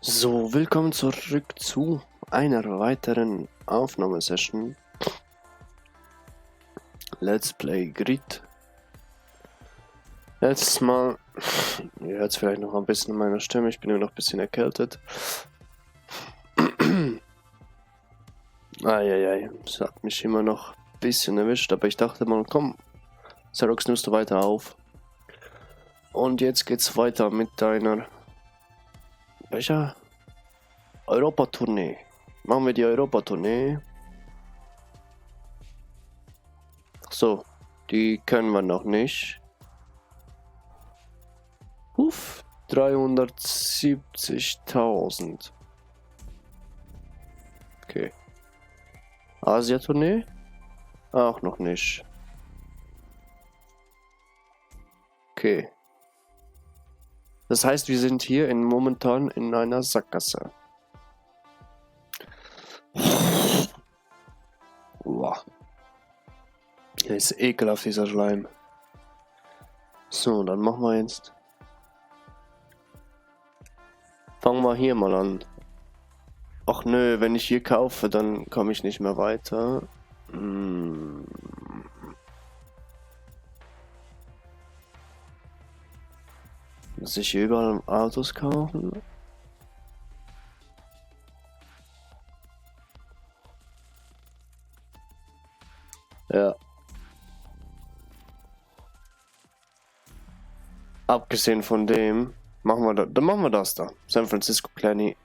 So, willkommen zurück zu einer weiteren Aufnahmesession. Let's Play Grid. Letztes Mal, ihr hört es vielleicht noch ein bisschen in meiner Stimme, ich bin immer noch ein bisschen erkältet. Eieiei, es hat mich immer noch ein bisschen erwischt, aber ich dachte mal, komm, Xerox, nimmst du weiter auf. Und jetzt geht's weiter mit deiner, welcher? Europatournee. Machen wir die Europatournee. So, die können wir noch nicht. 370.000. Okay. Asia-Tournee? Auch noch nicht. Okay. Das heißt, wir sind hier momentan in einer Sackgasse. Uah. Hier ist ekelhaft, dieser Schleim. So, dann machen wir jetzt. Fangen wir hier mal an. Ach nö, wenn ich hier kaufe, dann komme ich nicht mehr weiter. Muss ich hier überall Autos kaufen? Ja. Abgesehen von dem, dann machen wir das da. San Francisco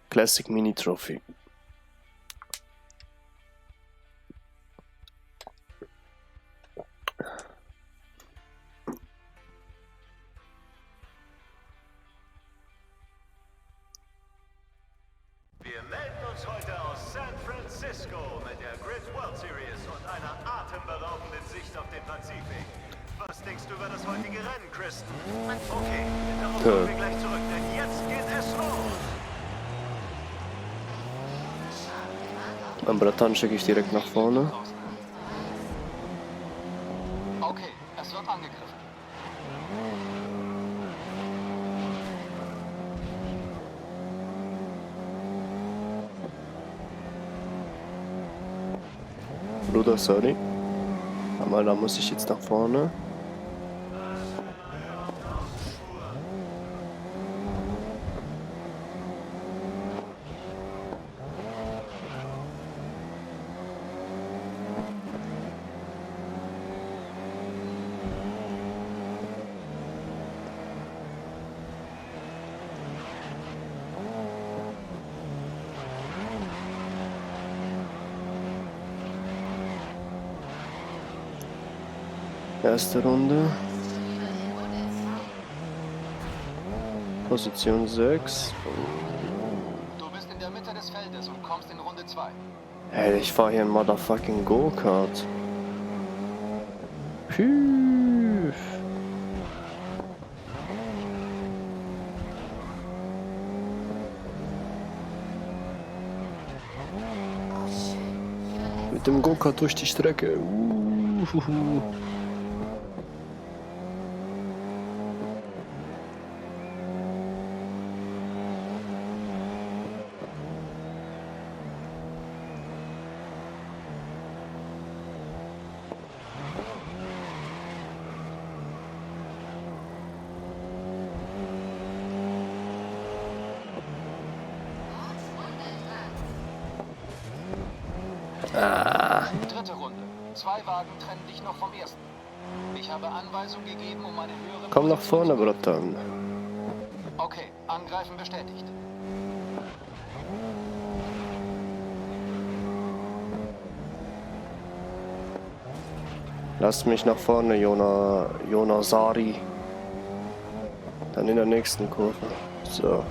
Classic Mini Trophy. Wir melden uns heute aus San Francisco mit der Grid World Series und einer atemberaubenden Sicht auf den Pazifik. Was denkst du über das heutige Rennen, Kristen? Okay, darauf kommen wir gleich zurück, denn jetzt geht es los. Mein Bratan schicke ich direkt nach vorne. Okay, es wird angegriffen. Bruder, sorry. Aber da muss ich jetzt nach vorne. Erste Runde. Position 6. Du bist in der Mitte des Feldes und kommst in Runde 2. Hey, ich fahre hier ein motherfucking Go-Kart. Püh. Mit dem Go-Kart durch die Strecke. Dritte Runde. 2 Wagen trennen dich noch vom ersten. Ich habe Anweisung gegeben, um eine höhere Komm nach Position vorne, zu gewinnen. Bratan. Okay, Angreifen bestätigt. Lass mich nach vorne, Jona Sari. Dann in der nächsten Kurve. So.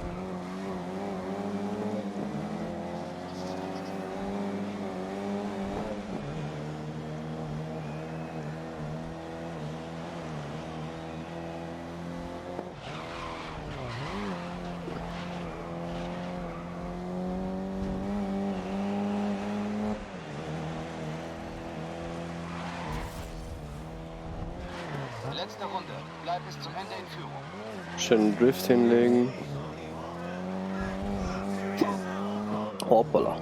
Letzte Runde. Bleib bis zum Ende in Führung. Schönen Drift hinlegen. Hoppala.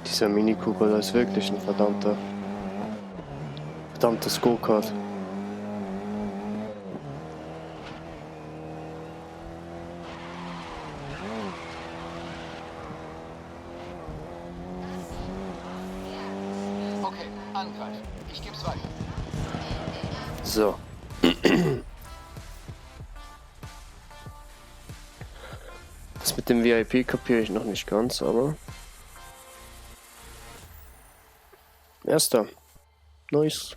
Dieser Mini Cooper, da ist wirklich ein verdammtes Go-Kart. Okay, angreifen. Ich geb's weiter. So. Das mit dem VIP kapiere ich noch nicht ganz, aber... Erster. Nice.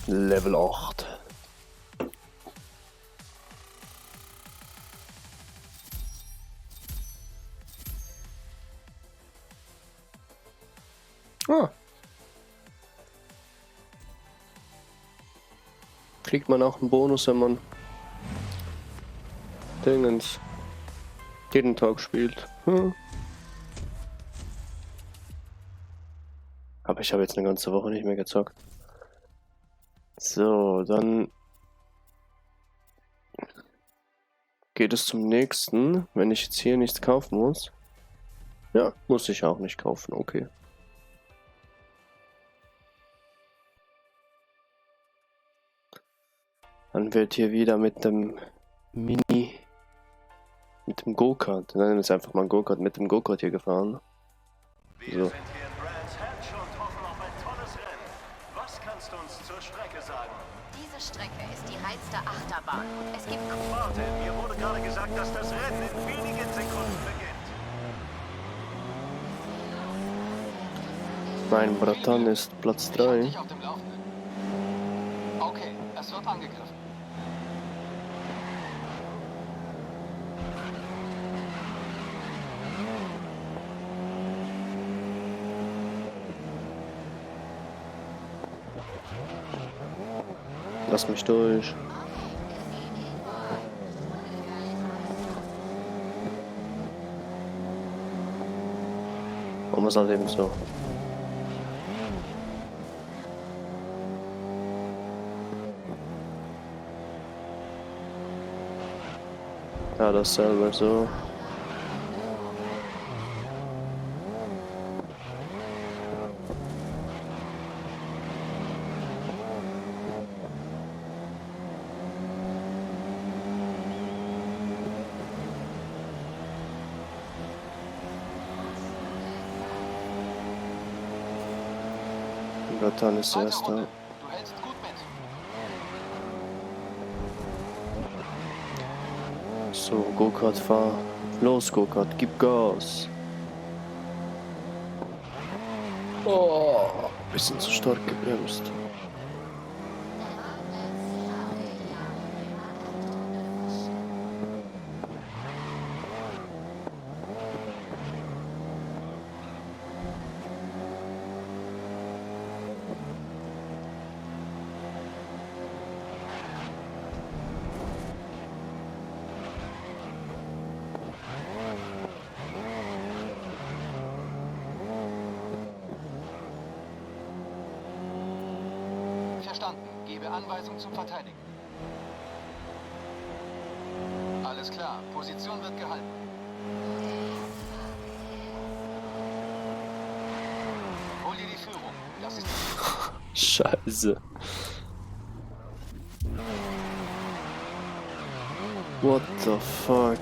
Level 8. Ah. Kriegt man auch einen Bonus, wenn man Dingens jeden Tag spielt. Aber ich habe jetzt eine ganze Woche nicht mehr gezockt. So, dann geht es zum nächsten. Wenn ich jetzt hier nichts kaufen muss. Ja, muss ich auch nicht kaufen, okay. Dann wird hier wieder mit dem mit dem Go-Kart, nennen wir es einfach mal ein Go-Kart, mit dem Go-Kart hier gefahren. Wir So. sind hier in Brands Hatch und hoffen auf ein tolles Rennen. Was kannst du uns zur Strecke sagen? Diese Strecke ist die reinste Achterbahn. Es gibt Warte, mir wurde gerade gesagt, dass das Rennen in wenigen Sekunden beginnt. Mein Bratan ist Platz Ich hab 3. dich auf dem Laufenden. Okay, es wird angegriffen. Lass mich durch. Und was halt eben so. Ja, dasselbe so. Bratan ist Zweite erster. Runde. Du hältst gut mit. So, Go-Kart fahr. Los, Go-Kart, gib Gas. Oh, bisschen zu stark gebremst. Verstanden. Gebe Anweisung zum Verteidigen. Alles klar. Position wird gehalten. Hol dir die Führung. Das ist Scheiße. What the fuck?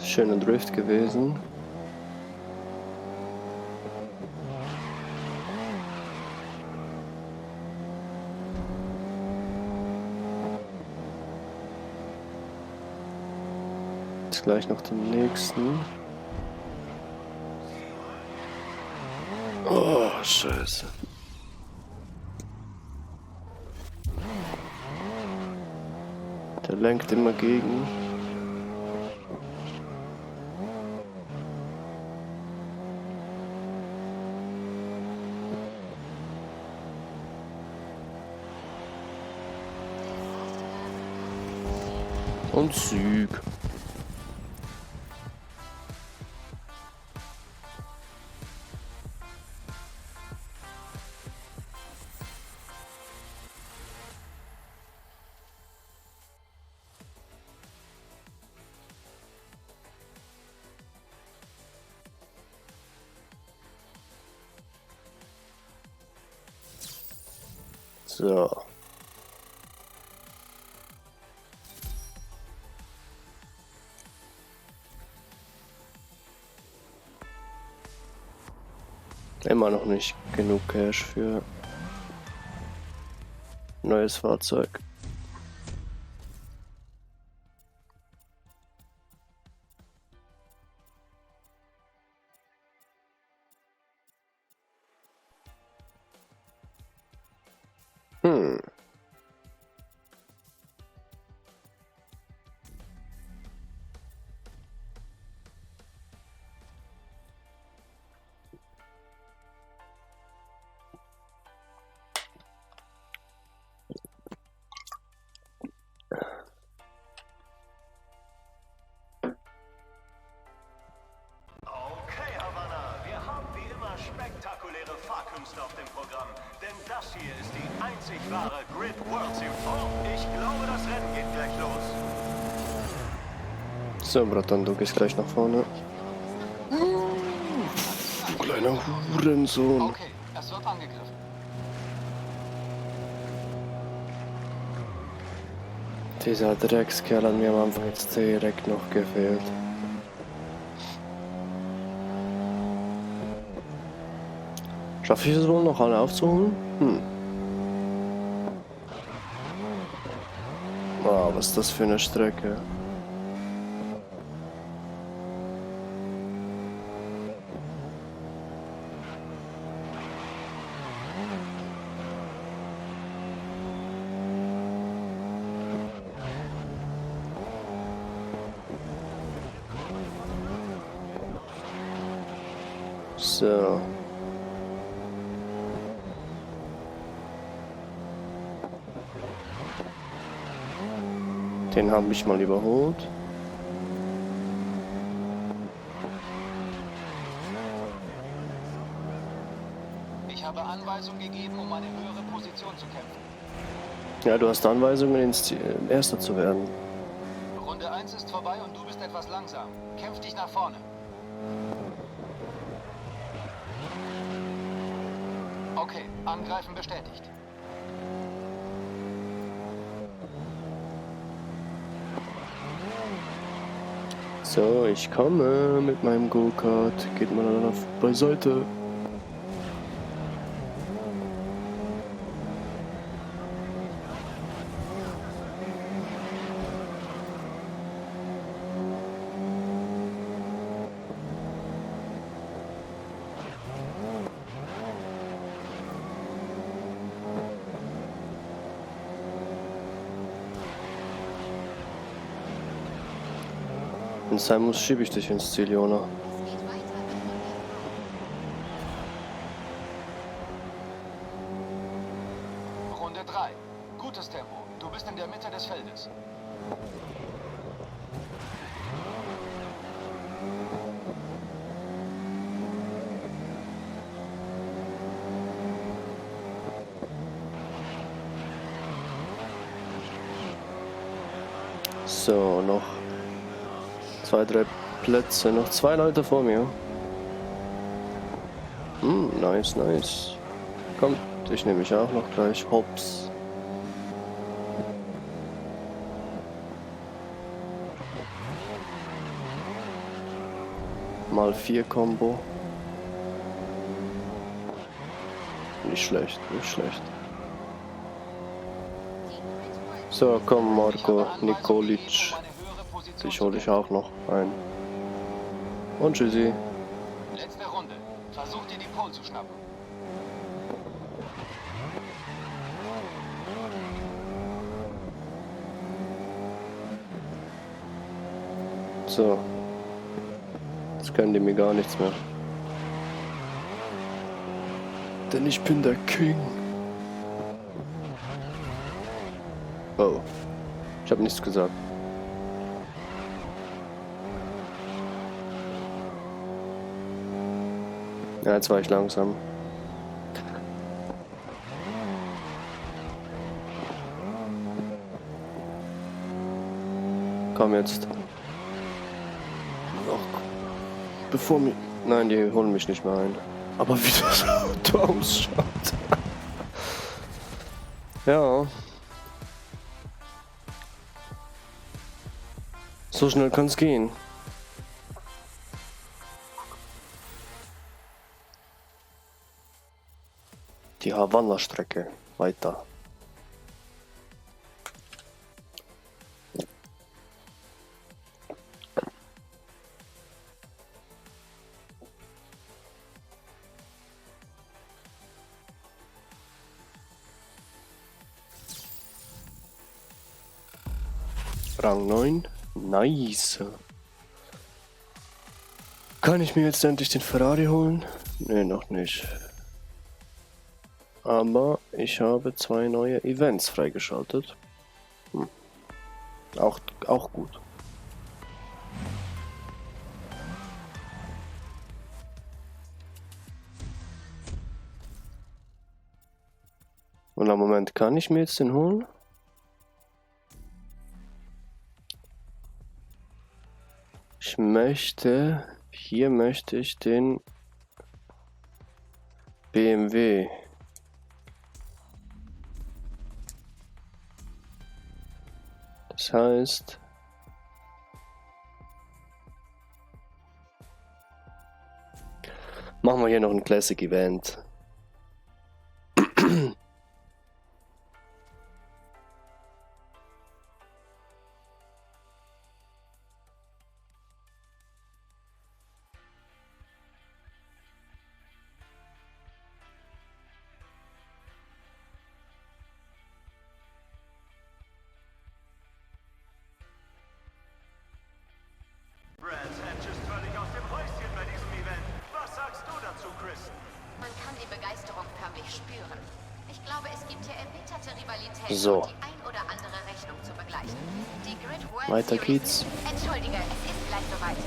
Schöner Drift gewesen. Jetzt gleich noch den nächsten. Oh, Scheiße. Der lenkt immer gegen. Und Sieg. So. Immer noch nicht genug Cash für neues Fahrzeug. Okay, Havanna, wir haben wie immer spektakuläre Fahrkünste auf dem Programm. Denn das hier ist die einzig wahre Grid World Series. Oh, ich glaube, das Rennen geht gleich los. So, Bratan, du gehst gleich nach vorne. Du kleiner Hurensohn. Okay, es wird angegriffen. Dieser Dreckskerl hat mir am Anfang jetzt direkt noch gefehlt. Schaffe ich es wohl noch alle aufzuholen? Ah, was ist das für eine Strecke? So. Den habe ich mal überholt. Ich habe Anweisungen gegeben, um eine höhere Position zu kämpfen. Ja, du hast Anweisungen, ins Ziel, Erster zu werden. Runde 1 ist vorbei und du bist etwas langsam. Kämpf dich nach vorne. Okay, Angreifen bestätigt. So, ich komme mit meinem Go-Kart. Geht mal dann auf beiseite. Wenn es sein muss, schiebe ich dich ins Ziel, Jona. Es geht weiter mit Runde 3. Gutes Tempo. Du bist in der Mitte des Feldes. So, noch 2, 3 Plätze. Noch 2 Leute vor mir. Nice, nice. Kommt, ich nehme mich auch noch gleich. Hops. Mal 4 Combo. Nicht schlecht, nicht schlecht. So, komm Marco Nikolic. Dich hole ich auch noch ein. Und tschüssi. Letzte Runde. Versucht ihr die Pole zu schnappen. So. Jetzt können die mir gar nichts mehr. Denn ich bin der King. Oh. Ich habe nichts gesagt. Ja, jetzt war ich langsam. Komm jetzt. Ach, bevor mir... Nein, die holen mich nicht mehr ein. Aber wie das Auto ausschaut. Ja. So schnell kann es gehen. Die Havanna-Strecke weiter. Rang 9. Nice. Kann ich mir jetzt endlich den Ferrari holen? Ne, noch nicht. Aber ich habe 2 neue Events freigeschaltet. Auch gut. Und am Moment, kann ich mir jetzt den holen? Hier möchte ich den BMW. Das heißt, machen wir hier noch ein Classic Event. Brad Hedges völlig aus dem Häuschen bei diesem Event. Was sagst du dazu, Chris? Man kann die Begeisterung förmlich spüren. Ich glaube, es gibt hier erbitterte Rivalität So. und die ein oder andere Rechnung zu begleichen. Die Grid World Weiter Series. geht's. Entschuldige, es ist gleich soweit.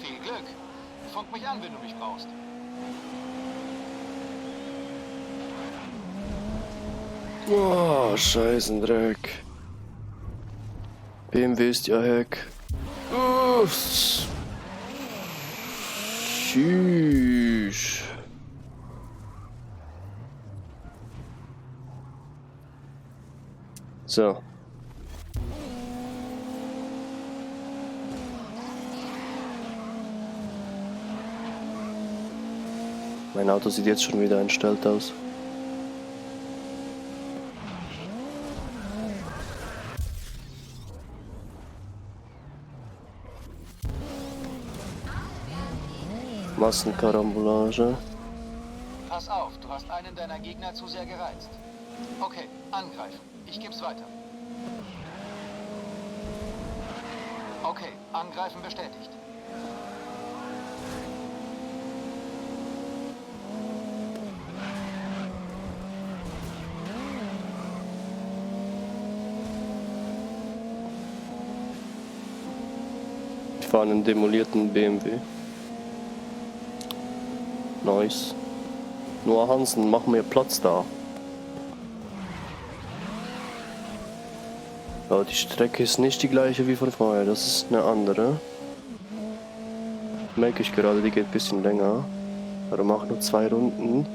Viel Glück. Funk mich an, wenn du mich brauchst. Oh, Scheißendreck. BMW ist ja Heck. Uff. Tschüss. So. Mein Auto sieht jetzt schon wieder entstellt aus. Massenkarambolage. Pass auf, du hast einen deiner Gegner zu sehr gereizt. Okay, angreifen. Ich geb's weiter. Okay, angreifen bestätigt. Ich fahre einen demolierten BMW. Nice. Noah Hansen, mach mir Platz da. Ja, die Strecke ist nicht die gleiche wie von vorher, das ist eine andere. Merke ich gerade, die geht ein bisschen länger. Aber mach nur 2 Runden.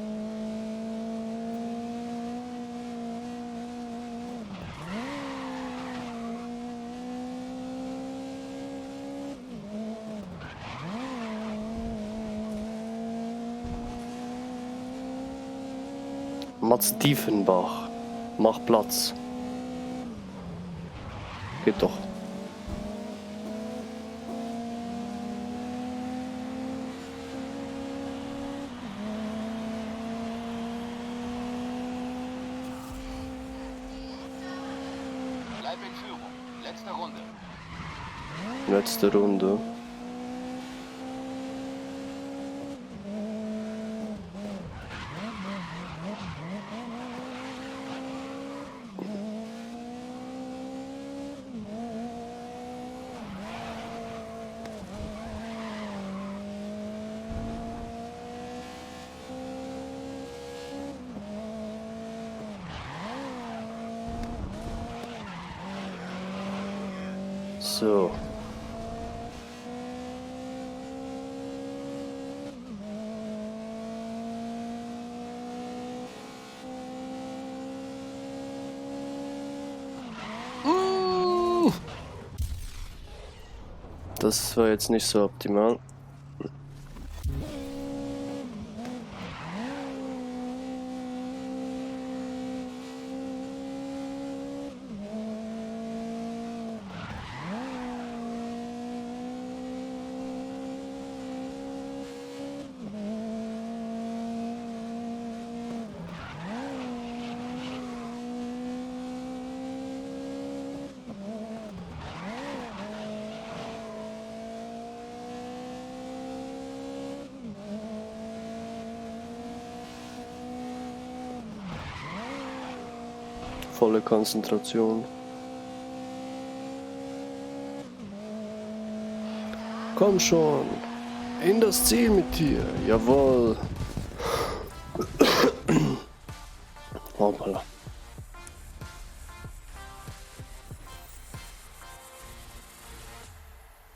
Mats Diefenbach. Mach Platz. Geht doch. Bleib in Führung. Letzte Runde. Letzte Runde. So. Das war jetzt nicht so optimal. Volle Konzentration. Komm schon. In das Ziel mit dir. Jawohl. Hoppala.